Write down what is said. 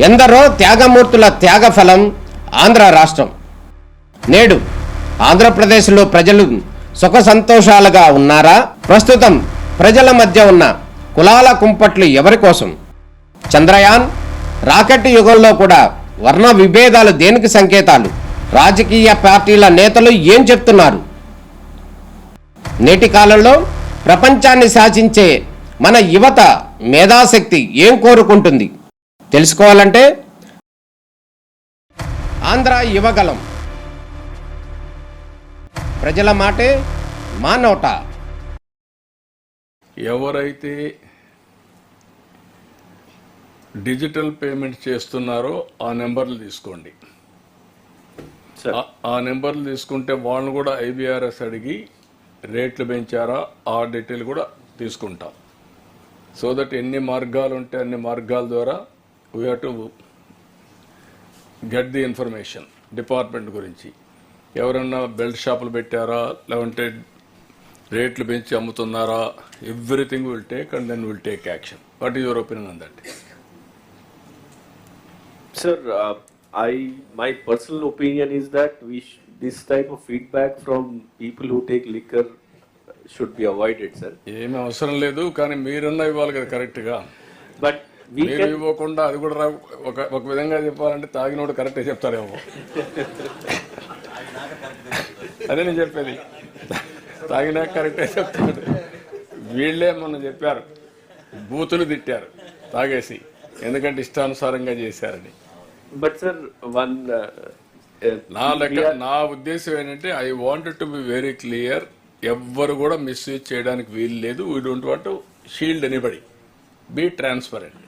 ఎందరో త్యాగమూర్తుల త్యాగఫలం ఆంధ్ర రాష్ట్రం. నేడు ఆంధ్రప్రదేశ్లో ప్రజలు సుఖ సంతోషాలుగా ఉన్నారా? ప్రస్తుతం ప్రజల మధ్య ఉన్న కులాల కుంపట్లు ఎవరి కోసం? చంద్రయాన్ రాకెట్ యుగంలో కూడా వర్ణ విభేదాలు దేనికి సంకేతాలు? రాజకీయ పార్టీల నేతలు ఏం చెప్తున్నారు? నేటి కాలంలో ప్రపంచాన్ని శాసించే మన యువత మేధాశక్తి ఏం కోరుకుంటుంది? తెలుసుకోవాలంటే ఆంధ్ర యువగలం. ప్రజల మాటే మా నోట. ఎవరైతే డిజిటల్ పేమెంట్ చేస్తున్నారో ఆ నెంబర్లు తీసుకోండి. ఆ నెంబర్లు తీసుకుంటే వాళ్ళని కూడా ఐబీఆర్ఎస్ అడిగి రేట్లు పెంచారా ఆ డీటెయిల్ కూడా తీసుకుంటాం. సో దట్ ఎన్ని మార్గాలు ఉంటే అన్ని మార్గాల ద్వారా we have to get the information department గురించి. ఎవరన్నా బెల్ట్ షాపులు పెట్టారా, లేదంటే రేట్లు పెంచి అమ్ముతున్నారా, everything will take and then will take action. What is your opinion on that? Sir, my personal opinion is that this type of feedback from people who take liquor should be avoided, sir. ఏమీ అవసరం లేదు, కానీ మీరన్నా ఇవ్వాలి కదా కరెక్ట్గా. But we మీరు can ఇవ్వకుండా అది కూడా ఒక విధంగా చెప్పాలంటే తాగినోడు కరెక్టే చెప్తారేమో. అదే నేను చెప్పేది, తాగినా కరెక్టే చెప్తాడు. వీళ్ళే మొన్న చెప్పారు, బూతులు తిట్టారు తాగేసి, ఎందుకంటే ఇష్టానుసారంగా చేశారని. But sir, one నా ఉద్దేశం ఏంటంటే I wanted to be very clear. ఎవ్వరు కూడా మిస్యూజ్ చేయడానికి వీలు లేదు. We don't want to shield anybody. Be transparent.